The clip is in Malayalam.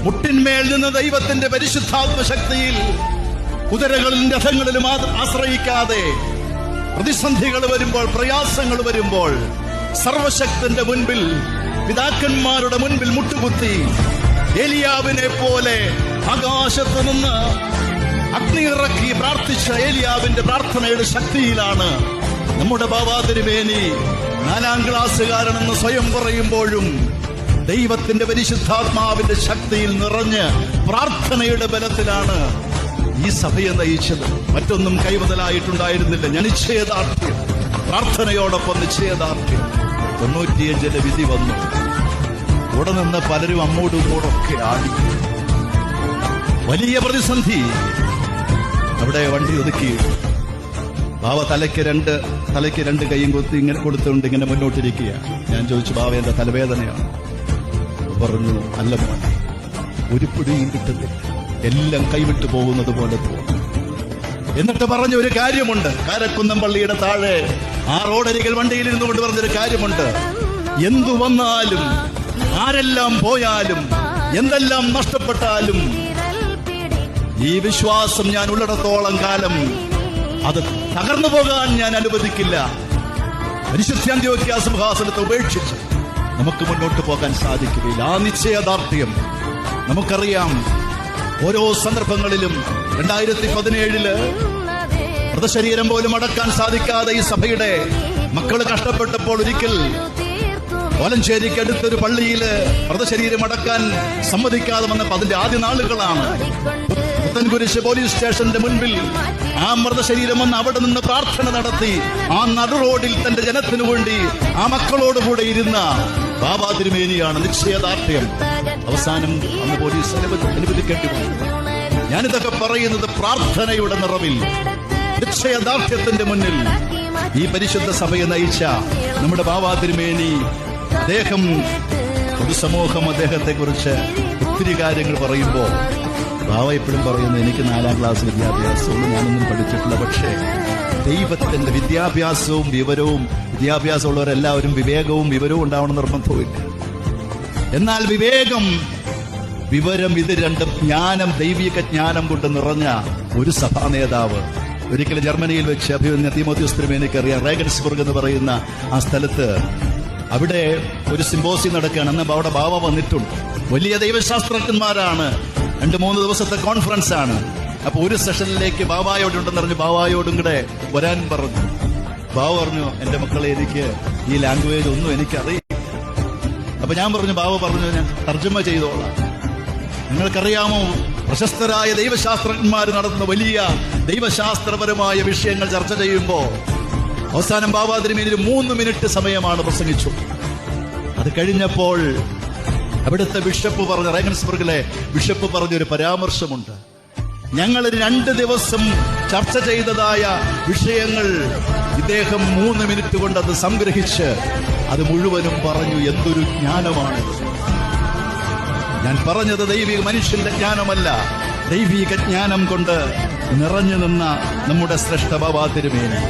മുട്ടിന്മേൽ നിന്ന് ദൈവത്തിന്റെ പരിശുദ്ധാത്മ ശക്തിയിൽ കുതിരകളിലും രഥങ്ങളിലും ആശ്രയിക്കാതെ പ്രതിസന്ധികൾ വരുമ്പോൾ, പ്രയാസങ്ങൾ വരുമ്പോൾ സർവശക്തന്റെ മുൻപിൽ, പിതാക്കന്മാരുടെ മുൻപിൽ മുട്ടുകുത്തി ഏലിയാവിനെ പോലെ ആകാശത്ത് നിന്ന് അഗ്നി ഇറക്കി പ്രാർത്ഥിച്ച ഏലിയാവിന്റെ പ്രാർത്ഥനയുടെ ശക്തിയിലാണ് നമ്മുടെ ബാബാ തിരുമേനി 4ാം ക്ലാസ്സുകാരനെന്ന് സ്വയം പറയുമ്പോഴും ദൈവത്തിന്റെ പരിശുദ്ധാത്മാവിന്റെ ശക്തിയിൽ നിറഞ്ഞ് പ്രാർത്ഥനയുടെ ബലത്തിലാണ് ഈ സഭയെ നയിച്ചത്. മറ്റൊന്നും കൈമുതലായിട്ടുണ്ടായിരുന്നില്ല. ഞാൻ നിശ്ചയദാർഢ്യം, പ്രാർത്ഥനയോടൊപ്പം നിശ്ചയദാർഢ്യം. 95 വിധി വന്നു. കൂടെ നിന്ന് പലരും അങ്ങോട്ടും ഇങ്ങോട്ടൊക്കെ ആടി. വലിയ പ്രതിസന്ധി. അവിടെ വണ്ടി ഒതുക്കി ബാവ തലയ്ക്ക് രണ്ട് കൈയും ഇങ്ങനെ കൊടുത്തുകൊണ്ട് ഇങ്ങനെ മുന്നോട്ടിരിക്കുക. ഞാൻ ചോദിച്ചു, ബാവ എന്താ തലവേദനയാണ്? പറഞ്ഞു, അല്ല മോനെ, ഒരു പിടിയും കിട്ടുന്നില്ല, എല്ലാം കൈവിട്ടു പോകുന്നത് പോലെ തോന്നുന്നു. എന്നിട്ട് പറഞ്ഞ ഒരു കാര്യമുണ്ട്. കാരക്കുന്നം പള്ളിയുടെ താഴെ ആ റോഡരികിൽ വണ്ടിയിൽ ഇരുന്നു കൊണ്ട് പറഞ്ഞൊരു കാര്യമുണ്ട്. എന്തു വന്നാലും, ആരെല്ലാം പോയാലും, എന്തെല്ലാം നഷ്ടപ്പെട്ടാലും ഈ വിശ്വാസം ഞാൻ ഉള്ളിടത്തോളം കാലം അത് തകർന്നു പോകാൻ ഞാൻ അനുവദിക്കില്ല. പരിശുദ്ധ അന്ത്യോക്യ സിംഹാസനത്തെ ഉപേക്ഷിച്ച് നമുക്ക് മുന്നോട്ട് പോകാൻ സാധിക്കുകയില്ല. ആ നിശ്ചയദാർഢ്യം നമുക്കറിയാം. ഓരോ സന്ദർഭങ്ങളിലും 2017 മൃതശരീരം പോലും അടക്കാൻ സാധിക്കാതെ ഈ സഭയുടെ മക്കൾ കഷ്ടപ്പെട്ടപ്പോൾ ഒരിക്കൽ കോലഞ്ചേരിക്ക് അടുത്തൊരു പള്ളിയില് മൃതശരീരം അടക്കാൻ സമ്മതിക്കാതെ വന്നപ്പോൾ അതിന്റെ ആദ്യ നാളുകളാണ്. പുത്തൻകുരിശ് പോലീസ് സ്റ്റേഷന്റെ മുൻപിൽ ആ മൃതശരീരം വന്ന് അവിടെ നിന്ന് പ്രാർത്ഥന നടത്തി ആ നടു റോഡിൽ തന്റെ ജനത്തിനു വേണ്ടി ആ മക്കളോടുകൂടെ ഇരുന്ന ബാബാ തിരുമേനിയാണ്. നിശ്ചയദാർഢ്യം. അവസാനം അന്ന് പോലീസ് അനുവദിക്കേണ്ടി വന്നു. ഞാനിതൊക്കെ പറയുന്നത് പ്രാർത്ഥനയുടെ നിറവിൽ, നിശ്ചയദാർഢ്യത്തിന്റെ മുന്നിൽ ഈ പരിശുദ്ധ സഭയെ നയിച്ച നമ്മുടെ ബാബാ തിരുമേനി, അദ്ദേഹം, പൊതുസമൂഹം അദ്ദേഹത്തെ കുറിച്ച് ഒത്തിരി കാര്യങ്ങൾ പറയുമ്പോൾ ബാബ എപ്പോഴും പറയുന്നു, എനിക്ക് 4ാം ക്ലാസ് വിദ്യാഭ്യാസവും ഞാനൊന്നും പഠിച്ചിട്ടില്ല, പക്ഷേ ദൈവത്തിന്റെ വിദ്യാഭ്യാസവും വിദ്യാഭ്യാസമുള്ളവരെല്ലാവരും വിവേകവും വിവരവും ഉണ്ടാവണം നിർബന്ധവുമില്ല. എന്നാൽ വിവരം ഇത് രണ്ടും, ജ്ഞാനം, ദൈവിക ജ്ഞാനം കൊണ്ട് നിറഞ്ഞ ഒരു സഭാ നേതാവ്. ഒരിക്കലും ജർമ്മനിയിൽ വെച്ച് അഭിമന്യ തീമോത്തിയോസ് തിരുമേനിക്കറിയാം, റേഗൻസ്ബർഗ് എന്ന് പറയുന്ന ആ സ്ഥലത്ത് അവിടെ ഒരു സിമ്പോസിയം നടക്കുകയാണ്. അന്ന് അവിടെ ബാവ വന്നിട്ടുണ്ട്. വലിയ ദൈവശാസ്ത്രജ്ഞന്മാരാണ്. 2-3 ദിവസത്തെ കോൺഫറൻസ് ആണ്. അപ്പൊ ഒരു സെഷനിലേക്ക് ബാവായോടുണ്ടെന്ന് പറഞ്ഞു ബാവായോടും കൂടെ വരാൻ പറഞ്ഞു. ബാവ പറഞ്ഞു, എന്റെ മക്കളെ, എനിക്ക് ഈ ലാംഗ്വേജ് ഒന്നും എനിക്കറിയില്ല. അപ്പൊ ഞാൻ പറഞ്ഞു, ബാവ പറഞ്ഞു, ഞാൻ തർജ്ജമ ചെയ്തോളാം. നിങ്ങൾക്കറിയാമോ, പ്രശസ്തരായ ദൈവശാസ്ത്രജ്ഞന്മാർ നടത്തുന്ന വലിയ ദൈവശാസ്ത്രപരമായ വിഷയങ്ങൾ ചർച്ച ചെയ്യുമ്പോൾ അവസാനം ബാബാ തിരുമേനി 3 മിനിറ്റ് സമയമാണ് പ്രസംഗിച്ചു. അത് കഴിഞ്ഞപ്പോൾ അവിടുത്തെ ബിഷപ്പ് പറഞ്ഞ, റേഗൻസ്ബർഗിലെ ബിഷപ്പ് പറഞ്ഞൊരു പരാമർശമുണ്ട്. ഞങ്ങൾ 2 ദിവസം ചർച്ച ചെയ്തതായ വിഷയങ്ങൾ ഇദ്ദേഹം 3 മിനിറ്റ് കൊണ്ട് അത് സംഗ്രഹിച്ച് അത് മുഴുവനും പറഞ്ഞു. എന്തൊരു ജ്ഞാനമാണ്! ഞാൻ പറഞ്ഞത് ദൈവിക മനുഷ്യന്റെ ജ്ഞാനമല്ല, ദൈവിക ജ്ഞാനം കൊണ്ട് നിറഞ്ഞു നിന്ന നമ്മുടെ ശ്രേഷ്ഠ ബാബാ തിരുമേനി.